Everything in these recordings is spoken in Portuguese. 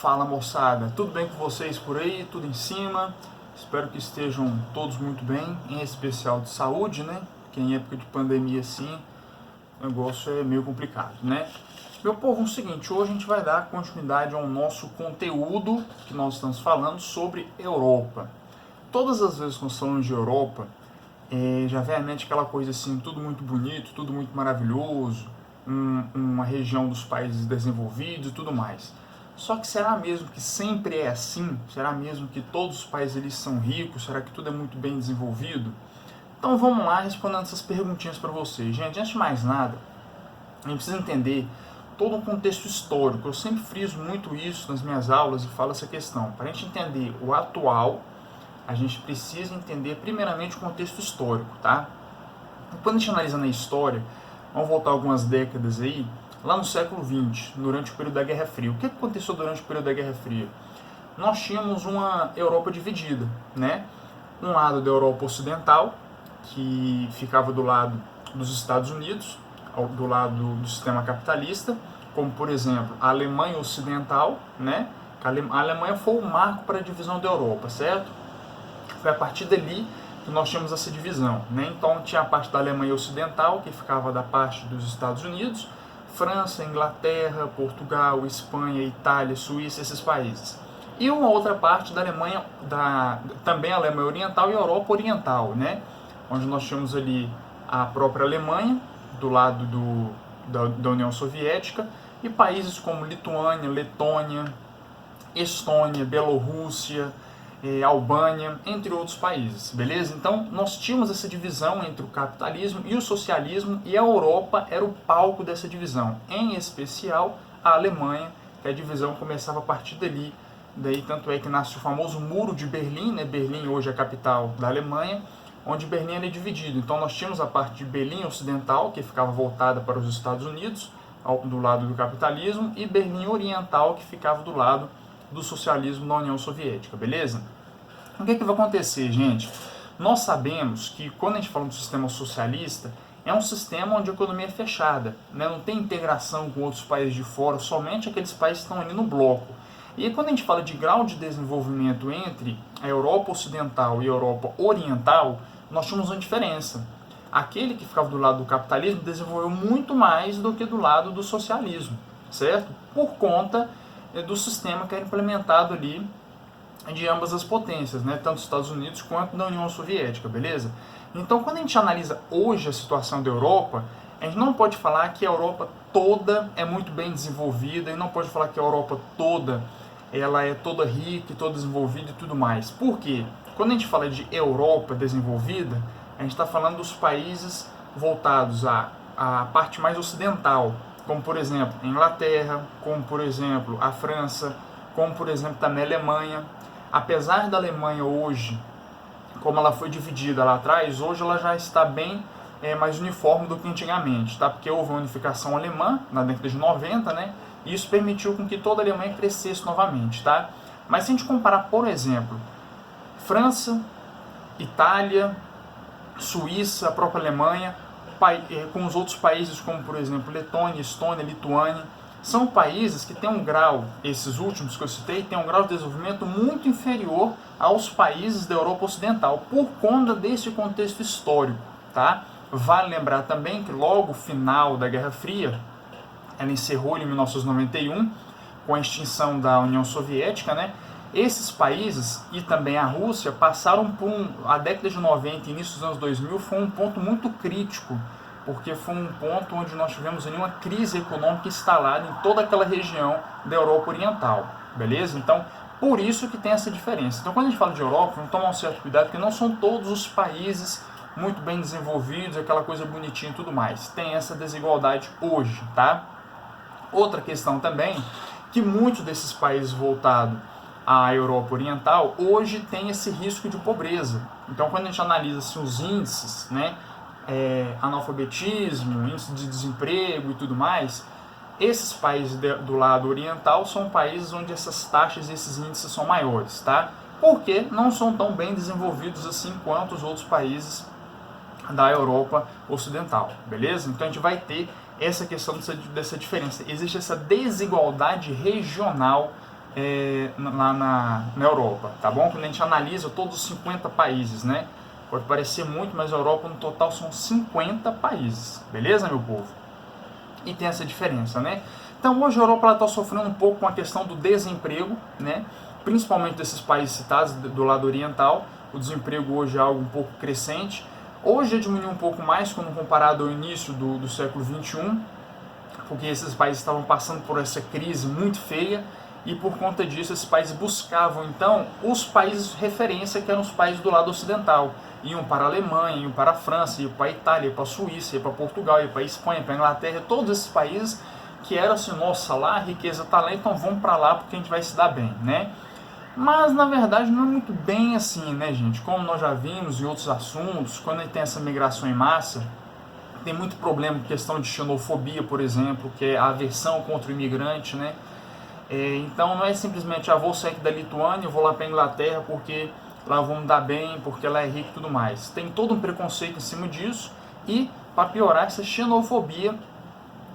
Fala moçada, tudo bem com vocês por aí? Tudo em cima? Espero que estejam todos muito bem, em especial de saúde, né? Porque em época de pandemia assim, o negócio é meio complicado, né? Meu povo, é o seguinte, hoje a gente vai dar continuidade ao nosso conteúdo que nós estamos falando sobre Europa. Todas as vezes que nós falamos de Europa, já vem à mente aquela coisa assim, tudo muito bonito, tudo muito maravilhoso, uma região dos países desenvolvidos e tudo mais. Só que será mesmo que sempre é assim? Será mesmo que todos os países eles são ricos? Será que tudo é muito bem desenvolvido? Então vamos lá respondendo essas perguntinhas para vocês. Gente, antes de mais nada, a gente precisa entender todo o contexto histórico. Eu sempre friso muito isso nas minhas aulas e falo essa questão. Para a gente entender o atual, a gente precisa entender primeiramente o contexto histórico, tá? Quando a gente analisa na história, vamos voltar algumas décadas aí, lá no século XX, durante o período da Guerra Fria. O que aconteceu durante o período da Guerra Fria? Nós tínhamos uma Europa dividida, né? Um lado da Europa Ocidental, que ficava do lado dos Estados Unidos, do lado do sistema capitalista, como por exemplo a Alemanha Ocidental, né? A Alemanha foi o marco para a divisão da Europa, certo? Foi a partir dali que nós tínhamos essa divisão, né? Então tinha a parte da Alemanha Ocidental, que ficava da parte dos Estados Unidos, França, Inglaterra, Portugal, Espanha, Itália, Suíça, esses países. E uma outra parte da Alemanha, também a Alemanha Oriental e a Europa Oriental, né? Onde nós tínhamos ali a própria Alemanha, do lado da União Soviética, e países como Lituânia, Letônia, Estônia, Bielorrússia, Albânia, entre outros países, beleza? Então nós tínhamos essa divisão entre o capitalismo e o socialismo, e a Europa era o palco dessa divisão, em especial a Alemanha, que a divisão começava a partir dali. Daí tanto é que nasce o famoso Muro de Berlim, né? Berlim hoje é a capital da Alemanha, onde Berlim era dividido. Então nós tínhamos a parte de Berlim Ocidental, que ficava voltada para os Estados Unidos, do lado do capitalismo, e Berlim Oriental, que ficava do lado do socialismo na União Soviética, beleza? O que vai acontecer, gente? Nós sabemos que quando a gente fala de sistema socialista, é um sistema onde a economia é fechada, né? Não tem integração com outros países de fora, somente aqueles países que estão ali no bloco. E aí, quando a gente fala de grau de desenvolvimento entre a Europa Ocidental e a Europa Oriental, nós tínhamos uma diferença. Aquele que ficava do lado do capitalismo desenvolveu muito mais do que do lado do socialismo, certo? Por conta do sistema que era implementado ali de ambas as potências, né? Tanto dos Estados Unidos quanto da União Soviética, beleza? Então, quando a gente analisa hoje a situação da Europa, a gente não pode falar que a Europa toda é muito bem desenvolvida, e não pode falar que a Europa toda ela é toda rica e toda desenvolvida e tudo mais. Por quê? Quando a gente fala de Europa desenvolvida, a gente está falando dos países voltados à parte mais ocidental, como por exemplo a Inglaterra, como por exemplo a França, como por exemplo também a Alemanha. Apesar da Alemanha hoje, como ela foi dividida lá atrás, hoje ela já está bem mais uniforme do que antigamente, tá? Porque houve uma unificação alemã na década de 90, né? E isso permitiu com que toda a Alemanha crescesse novamente, tá? Mas se a gente comparar, por exemplo, França, Itália, Suíça, a própria Alemanha, com os outros países como, por exemplo, Letônia, Estônia, Lituânia, são países que têm um grau, esses últimos que eu citei, têm um grau de desenvolvimento muito inferior aos países da Europa Ocidental, por conta desse contexto histórico, tá? Vale lembrar também que logo o final da Guerra Fria, ela encerrou em 1991, com a extinção da União Soviética, né? Esses países e também a Rússia passaram por a década de 90 e início dos anos 2000 foi um ponto muito crítico, porque foi um ponto onde nós tivemos ali uma crise econômica instalada em toda aquela região da Europa Oriental, beleza? Então, por isso que tem essa diferença. Então, quando a gente fala de Europa, vamos tomar um certo cuidado, porque não são todos os países muito bem desenvolvidos, aquela coisa bonitinha e tudo mais. Tem essa desigualdade hoje, tá? Outra questão também, que muitos desses países voltados à Europa Oriental, hoje tem esse risco de pobreza. Então, quando a gente analisa assim, os índices, né? Analfabetismo, índice de desemprego e tudo mais, esses países do lado oriental são países onde essas taxas e esses índices são maiores, tá? Porque não são tão bem desenvolvidos assim quanto os outros países da Europa Ocidental, beleza? Então a gente vai ter essa questão dessa diferença. Existe essa desigualdade regional lá na Europa, tá bom? Quando a gente analisa todos os 50 países, né? Pode parecer muito, mas a Europa no total são 50 países, beleza, meu povo? E tem essa diferença, né? Então hoje a Europa está sofrendo um pouco com a questão do desemprego, né? Principalmente desses países citados do lado oriental. O desemprego hoje é algo um pouco crescente. Hoje diminuiu um pouco mais quando comparado ao início do século XXI, porque esses países estavam passando por essa crise muito feia e por conta disso esses países buscavam então os países de referência, que eram os países do lado ocidental. Iam para a Alemanha, iam para a França, iam para a Itália, iam para a Suíça, iam para Portugal, iam para a Espanha, para a Inglaterra, todos esses países que eram assim, nossa, lá riqueza, talento, então vamos para lá porque a gente vai se dar bem, né? Mas na verdade não é muito bem assim, né, gente? Como nós já vimos em outros assuntos, quando a gente tem essa migração em massa, tem muito problema com questão de xenofobia, por exemplo, que é a aversão contra o imigrante, né? Então não é simplesmente, vou sair da Lituânia, vou lá para a Inglaterra porque lá vou me dar bem, porque ela é rica e tudo mais. Tem todo um preconceito em cima disso e, para piorar, essa xenofobia,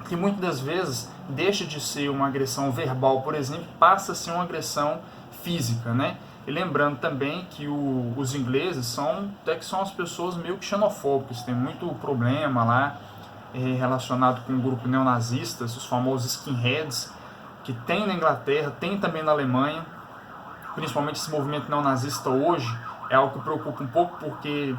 que muitas das vezes deixa de ser uma agressão verbal, por exemplo, passa a ser uma agressão física, né? E lembrando também que os ingleses são as pessoas meio que xenofóbicas, tem muito problema lá relacionado com o grupo neonazistas, os famosos skinheads, que tem na Inglaterra, tem também na Alemanha, principalmente esse movimento neonazista hoje, é algo que preocupa um pouco porque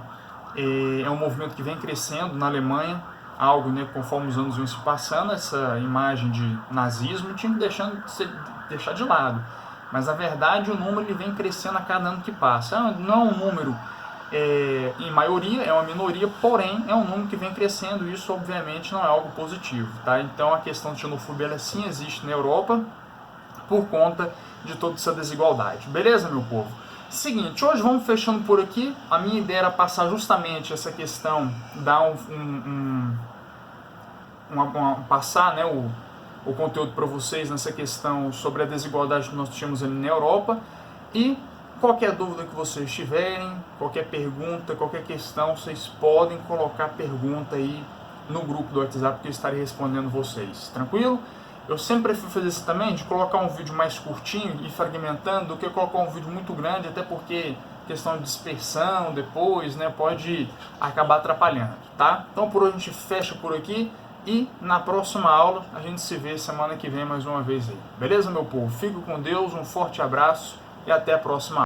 é um movimento que vem crescendo na Alemanha, algo, né, conforme os anos vêm se passando, essa imagem de nazismo tinha que deixar de lado. Mas, na verdade, o número ele vem crescendo a cada ano que passa. Não é um número em maioria, é uma minoria, porém é um número que vem crescendo e isso, obviamente, não é algo positivo. Tá? Então, a questão de xenofobia ela, sim existe na Europa por conta de toda essa desigualdade. Beleza, meu povo? Seguinte, hoje vamos fechando por aqui. A minha ideia era passar justamente essa questão, dar passar, né, o conteúdo para vocês nessa questão sobre a desigualdade que nós tínhamos ali na Europa. E qualquer dúvida que vocês tiverem, qualquer pergunta, qualquer questão, vocês podem colocar pergunta aí no grupo do WhatsApp que eu estarei respondendo vocês. Tranquilo? Eu sempre prefiro fazer isso também, de colocar um vídeo mais curtinho e fragmentando, do que colocar um vídeo muito grande, até porque questão de dispersão depois, né, pode acabar atrapalhando, tá? Então por hoje a gente fecha por aqui e na próxima aula a gente se vê semana que vem mais uma vez aí. Beleza, meu povo? Fico com Deus, um forte abraço e até a próxima aula.